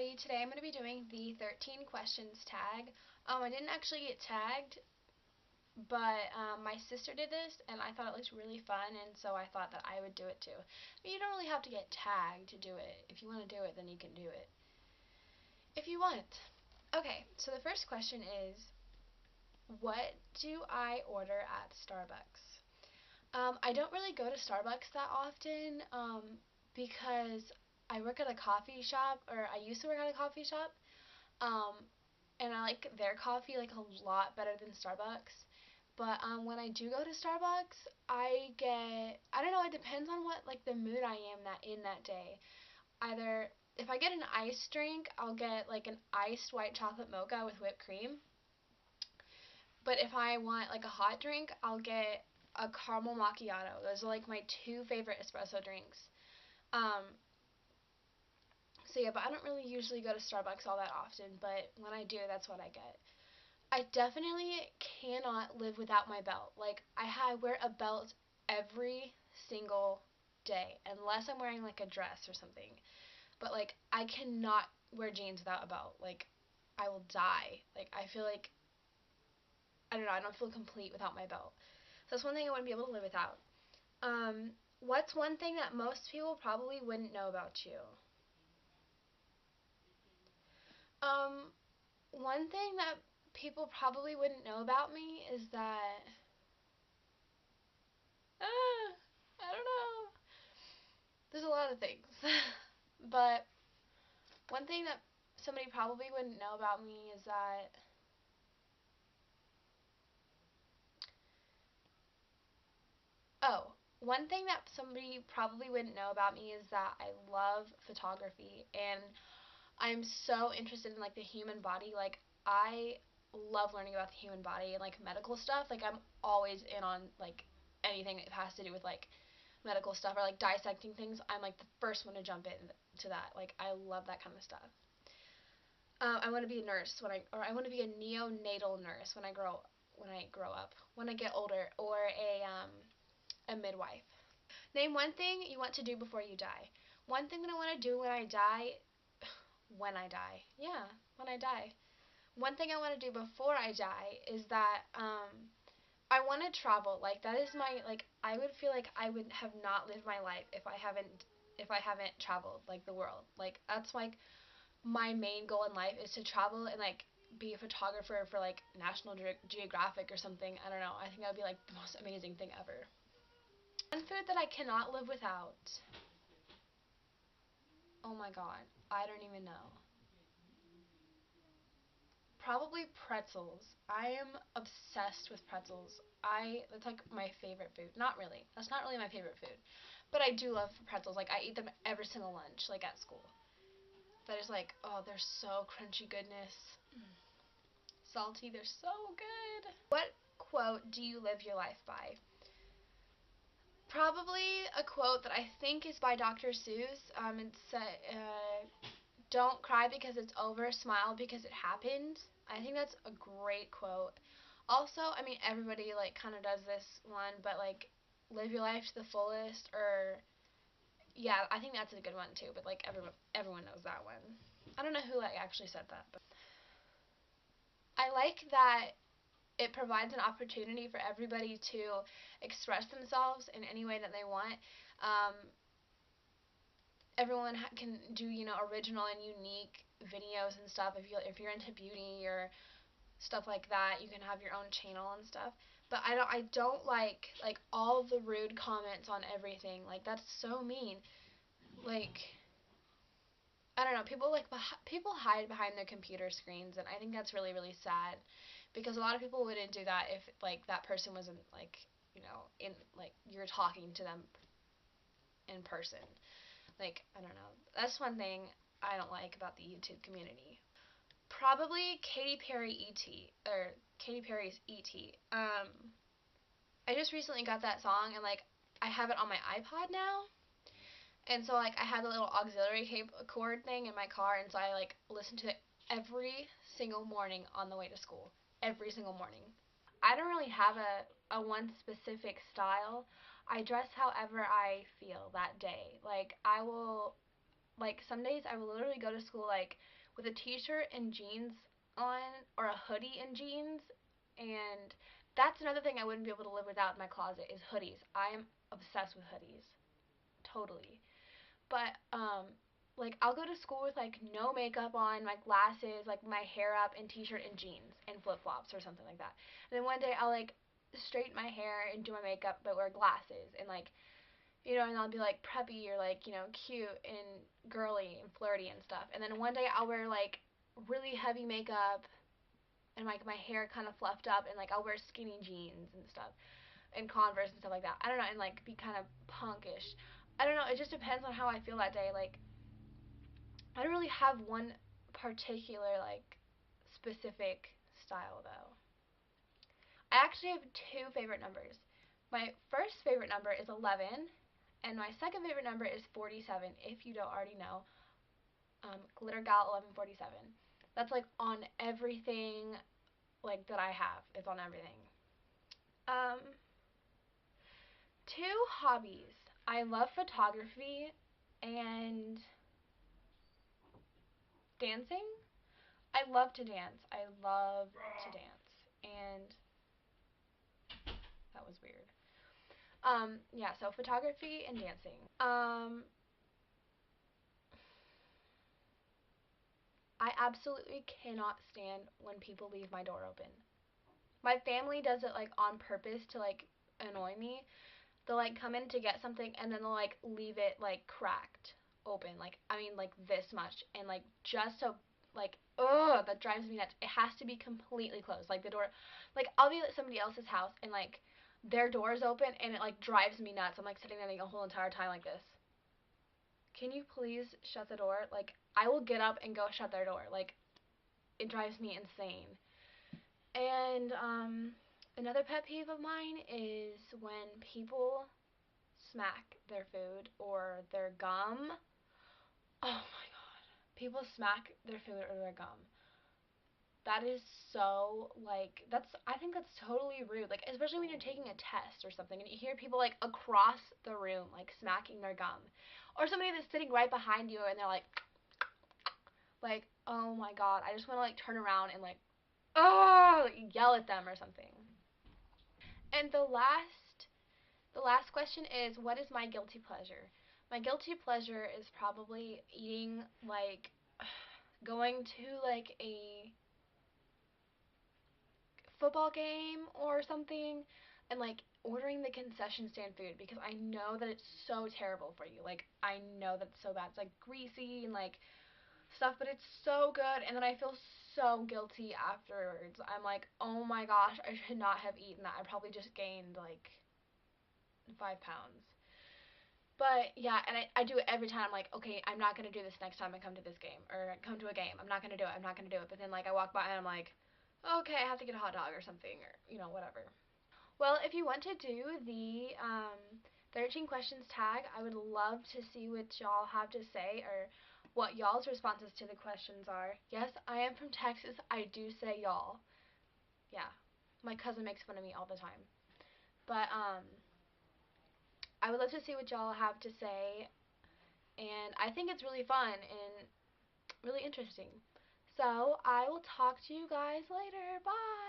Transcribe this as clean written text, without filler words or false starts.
everybody. Today I'm going to be doing the 13 questions tag. I didn't actually get tagged, but my sister did this and I thought it looked really fun, and so I thought that I would do it too. But you don't really have to get tagged to do it. If you want to do it, then you can do it if you want. Okay, so the first question is, what do I order at Starbucks? I don't really go to Starbucks that often because I work at a coffee shop, or I used to work at a coffee shop, um, and I like their coffee like a lot better than Starbucks. But when I do go to Starbucks, I don't know, it depends on what like the mood I am that day. Either if I get an iced drink, I'll get like an iced white chocolate mocha with whipped cream. But if I want like a hot drink, I'll get a caramel macchiato. Those are like my two favorite espresso drinks. Um, so yeah, but I don't really usually go to Starbucks all that often, but when I do, that's what I get. I definitely cannot live without my belt. Like, I wear a belt every single day, unless I'm wearing like a dress or something. But like, I cannot wear jeans without a belt. Like, I will die. Like, I feel like, I don't know, I don't feel complete without my belt. So that's one thing I wouldn't be able to live without. What's one thing that most people probably wouldn't know about you? Um, One thing that people probably wouldn't know about me is that, I don't know. There's a lot of things. But one thing that somebody probably wouldn't know about me is that, one thing that somebody probably wouldn't know about me is that I love photography, and I'm so interested in like the human body. Like, I love learning about the human body and like medical stuff. Like, I'm always in on like anything that has to do with like medical stuff or like dissecting things. I'm like the first one to jump into that. Like, I love that kind of stuff. I want to be a nurse or I want to be a neonatal nurse when I grow up, when I get older, or a midwife. Name one thing you want to do before you die. One thing that I want to do when I die, yeah, when I die. One thing I want to do before I die is that I want to travel. Like, that is my, like, I would feel like I would have not lived my life if I haven't traveled like the world. Like, that's like my main goal in life, is to travel and like be a photographer for like National Geographic or something. I don't know. I think that would be like the most amazing thing ever. One food that I cannot live without. Oh my god, I don't even know. Probably pretzels. I am obsessed with pretzels. That's like my favorite food. Not really. That's not really my favorite food. But I do love pretzels. Like, I eat them every single lunch, like at school. That is like, oh, they're so crunchy goodness. Salty, they're so good. What quote do you live your life by? Probably a quote that I think is by Dr. Seuss. Don't cry because it's over, smile because it happened. I think that's a great quote. Also, I mean, everybody like kind of does this one, but like, live your life to the fullest, or yeah, I think that's a good one too. But like, everyone knows that one. I don't know who like actually said that, but I like that it provides an opportunity for everybody to express themselves in any way that they want. Um, Everyone can do, original and unique videos and stuff. If you're into beauty or stuff like that, you can have your own channel and stuff. But I don't like all the rude comments on everything. Like, that's so mean. Like, I don't know, people hide behind their computer screens, and I think that's really, really sad, because a lot of people wouldn't do that if like that person wasn't like, in like you're talking to them in person. Like, I don't know. That's one thing I don't like about the YouTube community. Probably Katy Perry's E.T. I just recently got that song, and like, I have it on my iPod now. And so like, I have the little auxiliary cord thing in my car, and so I like listen to it every single morning on the way to school. Every single morning. I don't really have a one specific style. I dress however I feel that day. Like, like some days I will literally go to school like with a t-shirt and jeans on, or a hoodie and jeans, and that's another thing I wouldn't be able to live without in my closet is hoodies. I'm obsessed with hoodies. Totally. But like I'll go to school with like no makeup on, my glasses, like my hair up and t-shirt and jeans and flip-flops or something like that. And then one day I'll like straighten my hair and do my makeup but wear glasses and like and I'll be like preppy or like, cute and girly and flirty and stuff. And then one day I'll wear like really heavy makeup and like my hair kind of fluffed up and like I'll wear skinny jeans and stuff and Converse and stuff like that. I don't know, and like be kind of punkish. I don't know, it just depends on how I feel that day. Like I don't really have one particular like specific style though. I actually have two favorite numbers. My first favorite number is 11, and my second favorite number is 47. If you don't already know, Glitter Gal 1147. That's like on everything like that I have. It's on everything. Um, Two hobbies. I love photography and dancing. I love to dance. I love to dance, and that was weird. Yeah, so photography and dancing. I absolutely cannot stand when people leave my door open. My family does it like on purpose to like annoy me. They'll like come in to get something and then they'll like leave it like cracked open. Like I mean like this much and like just so like ugh, that drives me nuts. It has to be completely closed. Like the door like I'll be at somebody else's house and like their door is open and it like drives me nuts. I'm like sitting there the whole entire time like this. Can you please shut the door? Like I will get up and go shut their door. Like it drives me insane. And another pet peeve of mine is when people smack their food or their gum. Oh my god. People smack their food or their gum. That is so like I think that's totally rude. Like especially when you're taking a test or something and you hear people like across the room like smacking their gum. Or somebody that's sitting right behind you and they're like, oh my god, I just want to like turn around and like oh yell at them or something. And the last question is, what is my guilty pleasure? My guilty pleasure is probably eating like going to like a football game or something and like ordering the concession stand food because I know that it's so terrible for you. Like I know that's so bad. It's like greasy and like stuff, but it's so good and then I feel so guilty afterwards. I'm like, "Oh my gosh, I should not have eaten that. I probably just gained like 5 pounds." But yeah, and I do it every time. I'm like, okay, I'm not gonna do this next time I come to this game or come to a game. I'm not gonna do it. I'm not gonna do it. But then like I walk by and I'm like, okay, I have to get a hot dog or something or whatever. Well, if you want to do the 13 questions tag, I would love to see what y'all have to say or what y'all's responses to the questions are. Yes, I am from Texas. I do say y'all. Yeah, my cousin makes fun of me all the time. But I would love to see what y'all have to say, and I think it's really fun and really interesting. So I will talk to you guys later. Bye.